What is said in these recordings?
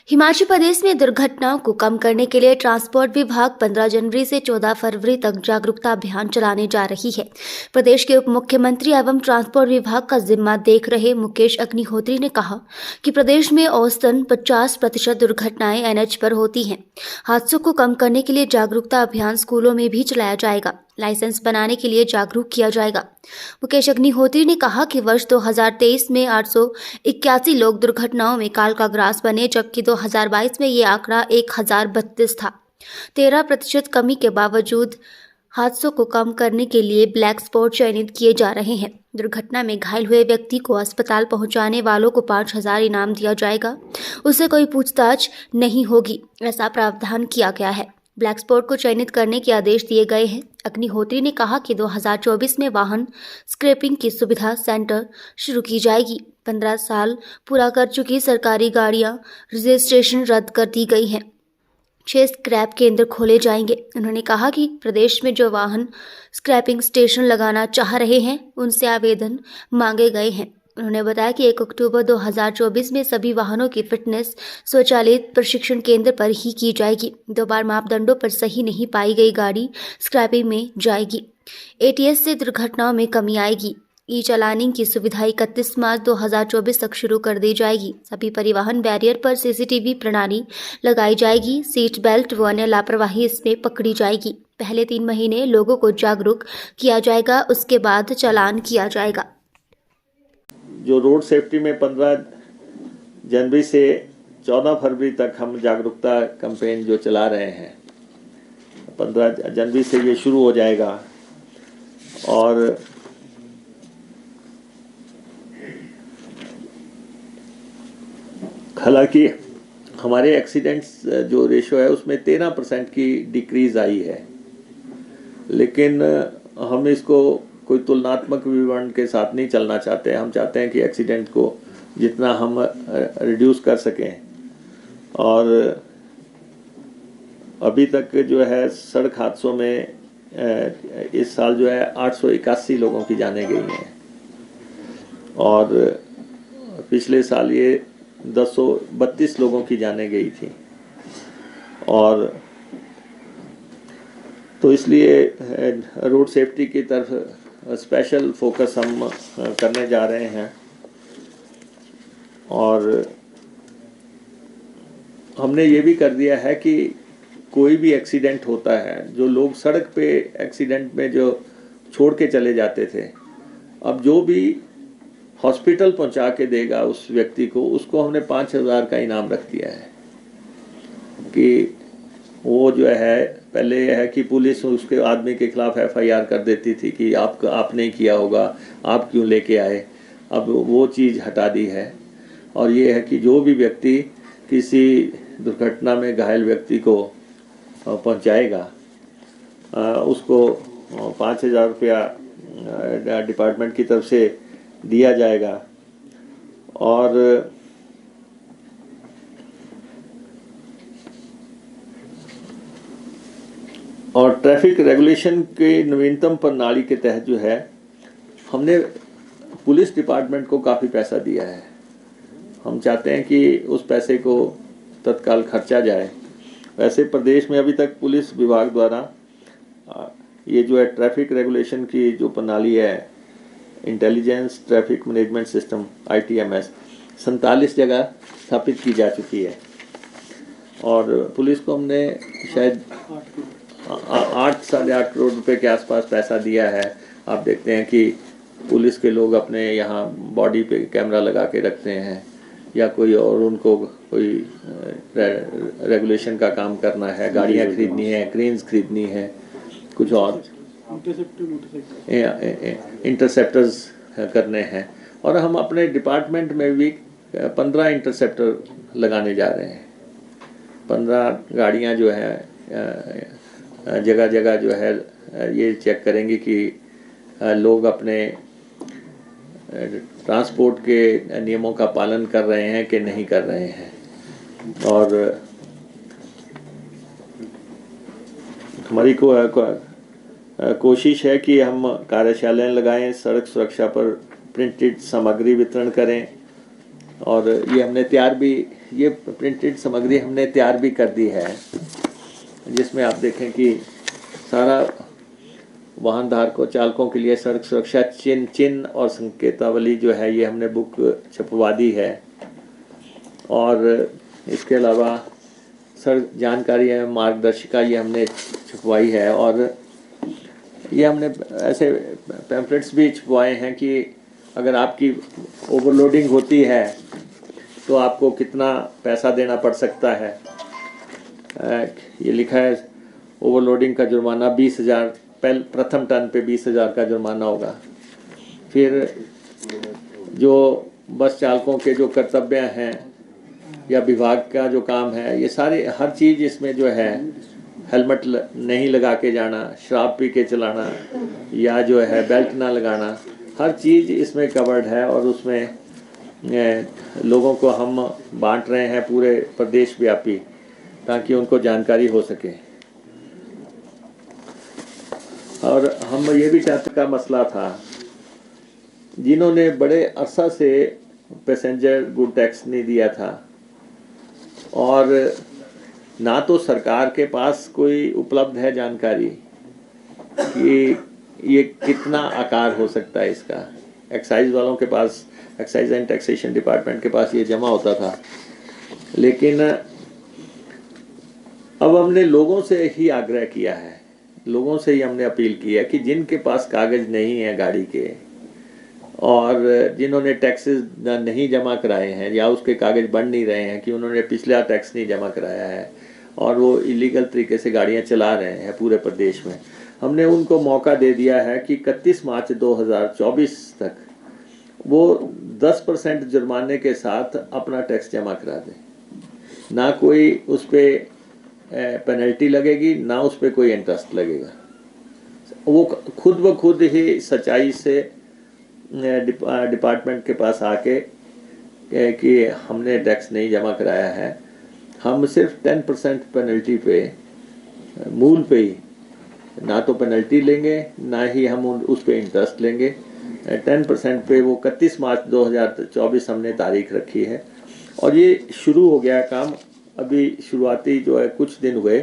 हिमाचल प्रदेश में दुर्घटनाओं को कम करने के लिए ट्रांसपोर्ट विभाग 15 जनवरी से 14 फरवरी तक जागरूकता अभियान चलाने जा रही है। प्रदेश के उप मुख्यमंत्री एवं ट्रांसपोर्ट विभाग का जिम्मा देख रहे मुकेश अग्निहोत्री ने कहा कि प्रदेश में औसतन 50% दुर्घटनाएं एनएच पर होती हैं। हादसों को कम करने के लिए जागरूकता अभियान स्कूलों में भी चलाया जाएगा। लाइसेंस बनाने के लिए जागरूक किया जाएगा। मुकेश अग्निहोत्री ने कहा कि वर्ष 2023 में 881 लोग दुर्घटनाओं में काल का ग्रास बने, जबकि 2022 में ये आंकड़ा 1032 था। 13% कमी के बावजूद हादसों को कम करने के लिए ब्लैक स्पॉट चयनित किए जा रहे हैं। दुर्घटना में घायल हुए व्यक्ति को अस्पताल पहुंचाने वालों को 5,000 इनाम दिया जाएगा। उससे कोई पूछताछ नहीं होगी, ऐसा प्रावधान किया गया है। ब्लैक स्पॉट को चयनित करने के आदेश दिए गए हैं। अग्निहोत्री ने कहा कि 2024 में वाहन स्क्रैपिंग की सुविधा सेंटर शुरू की जाएगी। 15 साल पूरा कर चुकी सरकारी गाड़ियां रजिस्ट्रेशन रद्द कर दी गई हैं। 6 स्क्रैप केंद्र खोले जाएंगे। उन्होंने कहा कि प्रदेश में जो वाहन स्क्रैपिंग स्टेशन लगाना चाह रहे हैं, उनसे आवेदन मांगे गए हैं। उन्होंने बताया कि 1 अक्टूबर 2024 में सभी वाहनों की फिटनेस स्वचालित प्रशिक्षण केंद्र पर ही की जाएगी। 2 बार मापदंडों पर सही नहीं पाई गई गाड़ी स्क्रैपिंग में जाएगी। एटीएस से दुर्घटनाओं में कमी आएगी। ई चालानिंग की सुविधा 31 मार्च 2024 तक शुरू कर दी जाएगी। सभी परिवहन बैरियर पर सीसीटीवी प्रणाली लगाई जाएगी। सीट बेल्ट व अन्य लापरवाही इसमें पकड़ी जाएगी। पहले 3 महीने लोगों को जागरूक किया जाएगा, उसके बाद चालान किया जाएगा। जो रोड सेफ्टी में 15 जनवरी से 14 फरवरी तक हम जागरूकता कैंपेन जो चला रहे हैं, 15 जनवरी से ये शुरू हो जाएगा। और हालांकि हमारे एक्सीडेंट्स जो रेशो है उसमें 13% की डिक्रीज आई है, लेकिन हम इसको कोई तुलनात्मक विवरण के साथ नहीं चलना चाहते हैं। हम चाहते हैं कि एक्सीडेंट को जितना हम रिड्यूस कर सकें। और अभी तक जो है सड़क हादसों में इस साल जो है 881 लोगों की जानें गई हैं, और पिछले साल ये 232 लोगों की जानें गई थी। और तो इसलिए रोड सेफ्टी की तरफ स्पेशल फोकस हम करने जा रहे हैं। और हमने ये भी कर दिया है कि कोई भी एक्सीडेंट होता है, जो लोग सड़क पे एक्सीडेंट में जो छोड़ के चले जाते थे, अब जो भी हॉस्पिटल पहुंचा के देगा उस व्यक्ति को, उसको हमने 5,000 का इनाम रख दिया है। कि वो जो है, पहले यह है कि पुलिस उसके आदमी के खिलाफ FIR कर देती थी कि आपने किया होगा, आप क्यों लेके आए। अब वो चीज़ हटा दी है। और ये है कि जो भी व्यक्ति किसी दुर्घटना में घायल व्यक्ति को पहुंचाएगा, उसको 5,000 रुपया डिपार्टमेंट की तरफ से दिया जाएगा। और ट्रैफिक रेगुलेशन के नवीनतम प्रणाली के तहत जो है, हमने पुलिस डिपार्टमेंट को काफ़ी पैसा दिया है। हम चाहते हैं कि उस पैसे को तत्काल खर्चा जाए। वैसे प्रदेश में अभी तक पुलिस विभाग द्वारा ये जो है ट्रैफिक रेगुलेशन की जो प्रणाली है, intelligence traffic management system ITMS, 47 जगह स्थापित की जा चुकी है। और पुलिस को हमने शायद 8-8.5 करोड़ रुपए के आसपास पैसा दिया है। आप देखते हैं कि पुलिस के लोग अपने यहाँ बॉडी पे कैमरा लगा के रखते हैं, या कोई और उनको कोई रेगुलेशन का काम करना है, गाड़ियाँ खरीदनी है, क्रेन्स खरीदनी है, कुछ और इंटरसेप्टर्स करने हैं। और हम अपने डिपार्टमेंट में भी 15 इंटरसेप्टर लगाने जा रहे हैं। 15 गाड़ियाँ जो है जगह जगह जो है ये चेक करेंगे कि लोग अपने ट्रांसपोर्ट के नियमों का पालन कर रहे हैं कि नहीं कर रहे हैं। और हमारी कोशिश है कि हम कार्यशालाएं लगाएं, सड़क सुरक्षा पर प्रिंटेड सामग्री वितरण करें। और ये हमने तैयार भी ये प्रिंटेड सामग्री हमने तैयार भी कर दी है, जिसमें आप देखें कि सारा वाहन धारकों चालकों के लिए सड़क सुरक्षा चिन्ह और संकेतावली जो है ये हमने बुक छपवा दी है। और इसके अलावा सड़क जानकारी एवं मार्गदर्शिका ये हमने छपवाई है। और ये हमने ऐसे पैम्फलेट्स भी छपवाए हैं कि अगर आपकी ओवरलोडिंग होती है तो आपको कितना पैसा देना पड़ सकता है। ये लिखा है ओवरलोडिंग का जुर्माना 20,000, प्रथम टन पे 20,000 का जुर्माना होगा। फिर जो बस चालकों के जो कर्तव्य हैं या विभाग का जो काम है, ये सारे हर चीज़ इसमें जो है, हेलमेट नहीं लगा के जाना, शराब पी के चलाना या जो है बेल्ट ना लगाना, हर चीज़ इसमें कवर्ड है। और उसमें लोगों को हम बांट रहे हैं पूरे प्रदेश व्यापी, ताकि उनको जानकारी हो सके। और हम ये भी चाहते का मसला था, जिन्होंने बड़े अरसा से पैसेंजर गुड टैक्स नहीं दिया था और ना तो सरकार के पास कोई उपलब्ध है जानकारी कि ये कितना आकार हो सकता है इसका। एक्साइज वालों के पास, एक्साइज एंड टैक्सेशन डिपार्टमेंट के पास ये जमा होता था, लेकिन अब हमने लोगों से ही आग्रह किया है, लोगों से ही हमने अपील की है कि जिनके पास कागज नहीं है गाड़ी के और जिन्होंने टैक्सेस नहीं जमा कराए हैं या उसके कागज बन नहीं रहे हैं कि उन्होंने पिछला टैक्स नहीं जमा कराया है और वो इलीगल तरीके से गाड़ियां चला रहे हैं पूरे प्रदेश में, हमने उनको मौका दे दिया है कि 31 मार्च 2024 तक वो 10% जुर्माने के साथ अपना टैक्स जमा करा दें। ना कोई उस पर पेनल्टी लगेगी, ना उस पर कोई इंटरेस्ट लगेगा। वो खुद ब खुद ही सच्चाई से डिपार्टमेंट के पास आके कि हमने टैक्स नहीं जमा कराया है, हम सिर्फ 10% पेनल्टी पे, मूल पे ही, ना तो पेनल्टी लेंगे ना ही हम उस पे इंटरेस्ट लेंगे। 10% पे वो 31 मार्च 2024 हमने तारीख रखी है और ये शुरू हो गया काम। अभी शुरुआती जो है कुछ दिन हुए,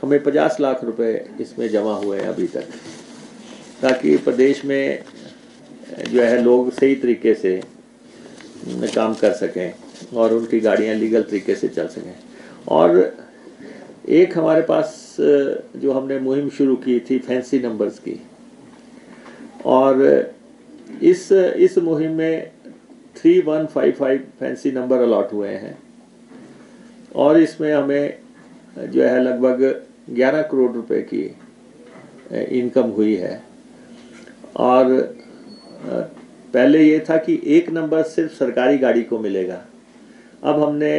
हमें 50 लाख रुपए इसमें जमा हुए हैं अभी तक, ताकि प्रदेश में जो है लोग सही तरीके से काम कर सकें और उनकी गाड़ियां लीगल तरीके से चल सकें। और एक हमारे पास जो हमने मुहिम शुरू की थी फैंसी नंबर्स की, और इस मुहिम में 3155 फैंसी नंबर अलॉट हुए हैं और इसमें हमें जो है लगभग 11 करोड़ रुपए की इनकम हुई है। और पहले ये था कि एक नंबर सिर्फ सरकारी गाड़ी को मिलेगा, अब हमने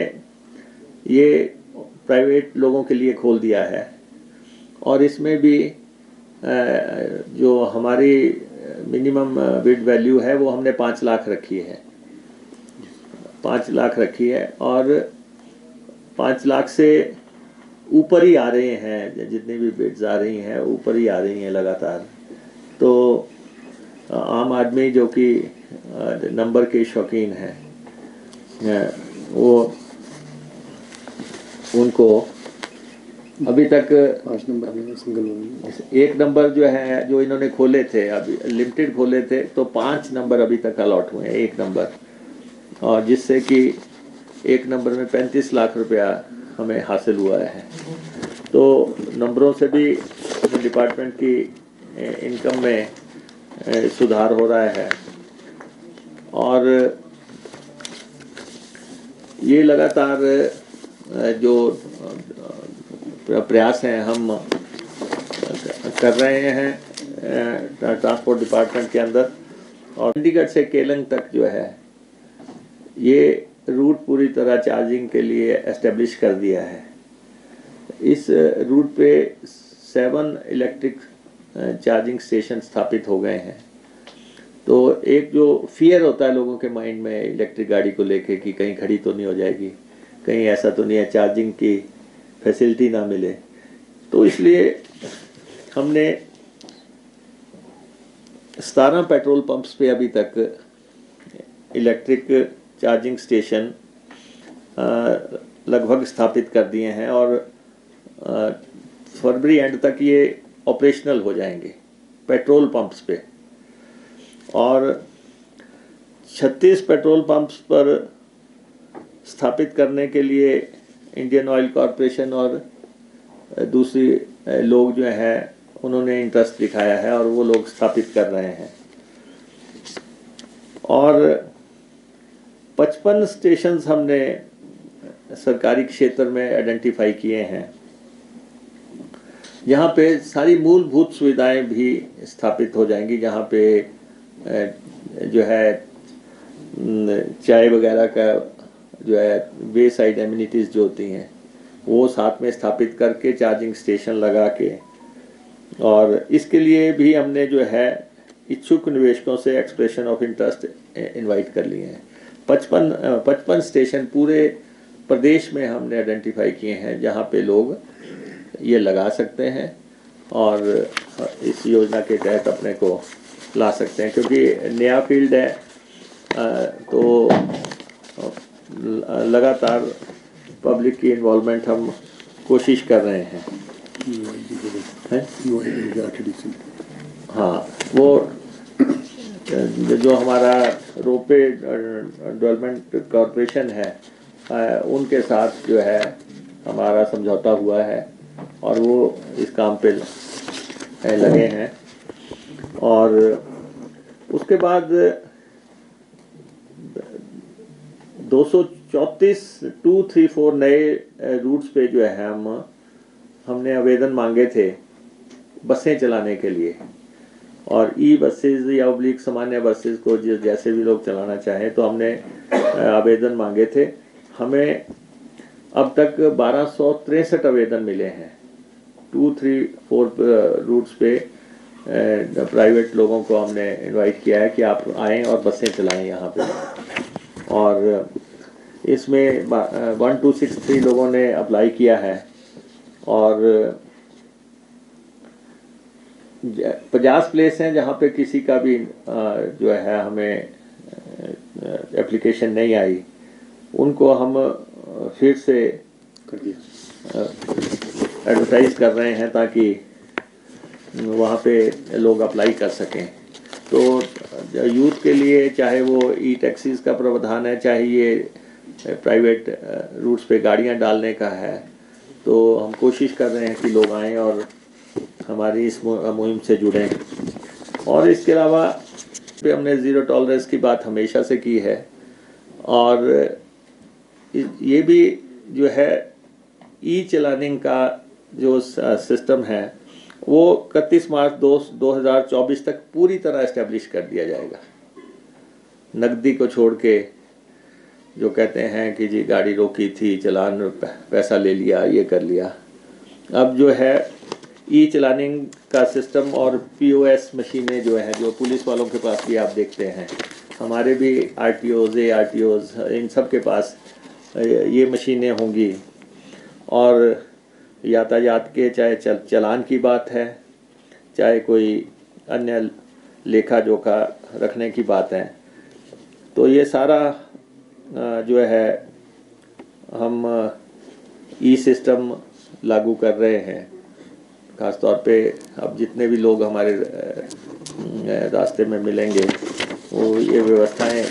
ये प्राइवेट लोगों के लिए खोल दिया है और इसमें भी जो हमारी मिनिमम बिड वैल्यू है वो हमने 5 लाख रखी है, 5 लाख रखी है। और 5 लाख से ऊपर ही आ रहे हैं, जितनी भी बिड्स आ रही हैं ऊपर ही आ रही हैं लगातार। तो आम आदमी जो कि नंबर के शौकीन हैं वो उनको अभी तक 5 नंबर सिंगल एक नंबर जो है जो इन्होंने खोले थे, अभी लिमिटेड खोले थे, तो 5 नंबर अभी तक अलॉट हुए हैं एक नंबर, और जिससे कि एक नंबर में 35 लाख रुपया हमें हासिल हुआ है। तो नंबरों से भी डिपार्टमेंट की इनकम में सुधार हो रहा है और ये लगातार जो प्रयास हैं हम कर रहे हैं ट्रांसपोर्ट डिपार्टमेंट के अंदर। और चंडीगढ़ से केलंग तक जो है ये रूट पूरी तरह चार्जिंग के लिए एस्टेब्लिश कर दिया है। इस रूट पे 7 इलेक्ट्रिक चार्जिंग स्टेशन स्थापित हो गए हैं। तो एक जो फियर होता है लोगों के माइंड में इलेक्ट्रिक गाड़ी को लेके कि कहीं खड़ी तो नहीं हो जाएगी, कहीं ऐसा तो नहीं है चार्जिंग की फैसिलिटी ना मिले, तो इसलिए हमने 17 पेट्रोल पंप्स पे अभी तक इलेक्ट्रिक चार्जिंग स्टेशन लगभग स्थापित कर दिए हैं और फरवरी एंड तक ये ऑपरेशनल हो जाएंगे पेट्रोल पंप्स पे। और 36 पेट्रोल पंप्स पर स्थापित करने के लिए इंडियन ऑयल कॉरपोरेशन और दूसरी लोग जो हैं उन्होंने इंटरेस्ट दिखाया है और वो लोग स्थापित कर रहे हैं। और 55 स्टेशंस हमने सरकारी क्षेत्र में आइडेंटिफाई किए हैं, यहाँ पे सारी मूलभूत सुविधाएं भी स्थापित हो जाएंगी, जहाँ पे जो है चाय वगैरह का जो है वे साइड एमिनिटीज़ जो होती हैं वो साथ में स्थापित करके चार्जिंग स्टेशन लगा के, और इसके लिए भी हमने जो है इच्छुक निवेशकों से एक्सप्रेशन ऑफ इंटरेस्ट इनवाइट कर लिए हैं। 55 स्टेशन पूरे प्रदेश में हमने आइडेंटिफाई किए हैं जहाँ पे लोग ये लगा सकते हैं और इस योजना के तहत अपने को ला सकते हैं, क्योंकि नया फील्ड है तो लगातार पब्लिक की इन्वॉल्वमेंट हम कोशिश कर रहे हैं। हाँ, वो जो हमारा रोपे डेवलपमेंट कॉरपोरेशन है उनके साथ जो है हमारा समझौता हुआ है और वो इस काम पे लगे हैं। और उसके बाद 234 नए रूट्स पे जो है हमने आवेदन मांगे थे बसें चलाने के लिए, और ई बसेस या ऑब्लिक सामान्य बसेस को जैसे भी लोग चलाना चाहें तो हमने आवेदन मांगे थे। हमें अब तक 1263 आवेदन मिले हैं 234 रूट्स पे। प्राइवेट लोगों को हमने इनवाइट किया है कि आप आएँ और बसें चलाएं यहाँ पे, और इसमें 1263 लोगों ने अप्लाई किया है और 50 प्लेस हैं जहाँ पे किसी का भी जो है हमें एप्लीकेशन नहीं आई, उनको हम फिर से एडवर्टाइज कर रहे हैं ताकि वहाँ पे लोग अप्लाई कर सकें। तो यूथ के लिए चाहे वो ई टैक्सीज का प्रावधान है, चाहे ये प्राइवेट रूट्स पे गाड़ियाँ डालने का है, तो हम कोशिश कर रहे हैं कि लोग आएँ और हमारी इस मुहिम से जुड़ें। और इसके अलावा हमने ज़ीरो टॉलरेंस की बात हमेशा से की है, और ये भी जो है ई चलानिंग का जो सिस्टम है वो 31 मार्च 2024 तक पूरी तरह इस्टेब्लिश कर दिया जाएगा। नकदी को छोड़ के जो कहते हैं कि जी गाड़ी रोकी थी, चलान पैसा ले लिया, ये कर लिया, अब जो है ई चलानिंग का सिस्टम और पीओएस मशीनें जो हैं, जो पुलिस वालों के पास भी आप देखते हैं, हमारे भी आरटीओज, एआरटीओज, इन सब के पास ये मशीनें होंगी। और यातायात के चाहे चलान की बात है, चाहे कोई अन्य लेखा जोखा रखने की बात है, तो ये सारा जो है हम ई सिस्टम लागू कर रहे हैं। ख़ास तौर पे अब जितने भी लोग हमारे रास्ते में मिलेंगे वो ये व्यवस्थाएं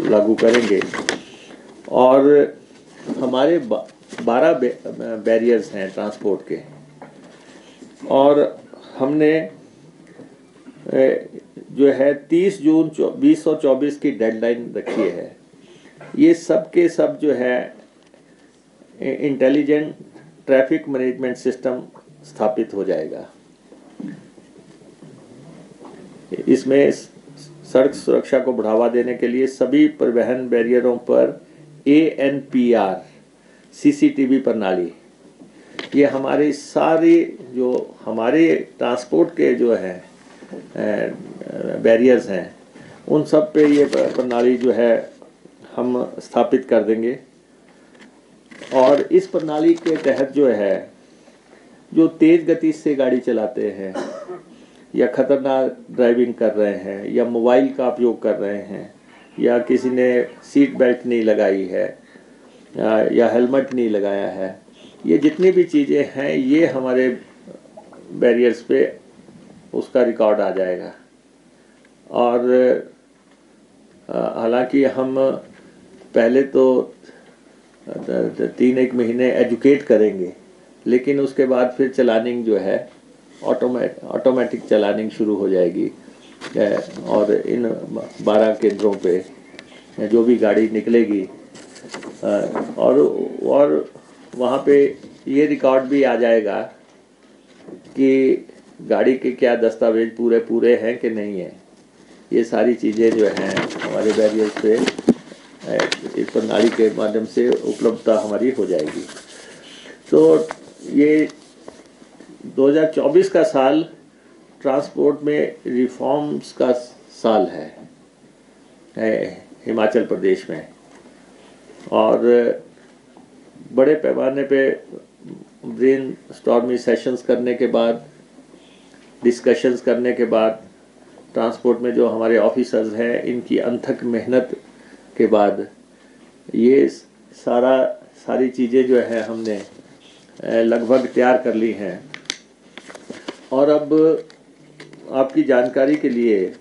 लागू करेंगे। और हमारे 12 बैरियर्स हैं ट्रांसपोर्ट के, और हमने जो है 30 जून 2024 की डेडलाइन रखी है। ये सब के सब जो है इंटेलिजेंट ट्रैफिक मैनेजमेंट सिस्टम स्थापित हो जाएगा। इसमें सड़क सुरक्षा को बढ़ावा देने के लिए सभी परिवहन बैरियरों पर ANPR CCTV प्रणाली, ये हमारी सारी जो हमारे ट्रांसपोर्ट के जो है बैरियर्स हैं उन सब पे ये प्रणाली जो है हम स्थापित कर देंगे। और इस प्रणाली के तहत जो है जो तेज़ गति से गाड़ी चलाते हैं या ख़तरनाक ड्राइविंग कर रहे हैं या मोबाइल का उपयोग कर रहे हैं, या किसी ने सीट बेल्ट नहीं लगाई है या हेलमेट नहीं लगाया है, ये जितनी भी चीज़ें हैं ये हमारे बैरियर्स पे उसका रिकॉर्ड आ जाएगा। और हालांकि हम पहले तो 3-1 महीने एजुकेट करेंगे, लेकिन उसके बाद फिर चलानिंग जो है ऑटोमेटिक चलानिंग शुरू हो जाएगी। और इन 12 केंद्रों पे जो भी गाड़ी निकलेगी और वहाँ पे ये रिकॉर्ड भी आ जाएगा कि गाड़ी के क्या दस्तावेज पूरे हैं कि नहीं है। ये सारी चीज़ें जो हैं हमारे बैरियर्स पे इस प्रणाली के माध्यम से उपलब्धता हमारी हो जाएगी। तो ये 2024 का साल ट्रांसपोर्ट में रिफॉर्म्स का साल है हिमाचल प्रदेश में, और बड़े पैमाने पे ब्रेन स्टॉर्मिंग सेशंस करने के बाद, डिस्कशंस करने के बाद, ट्रांसपोर्ट में जो हमारे ऑफिसर्स हैं इनकी अथक मेहनत के बाद ये सारी चीज़ें जो है हमने लगभग तैयार कर ली हैं। और अब आपकी जानकारी के लिए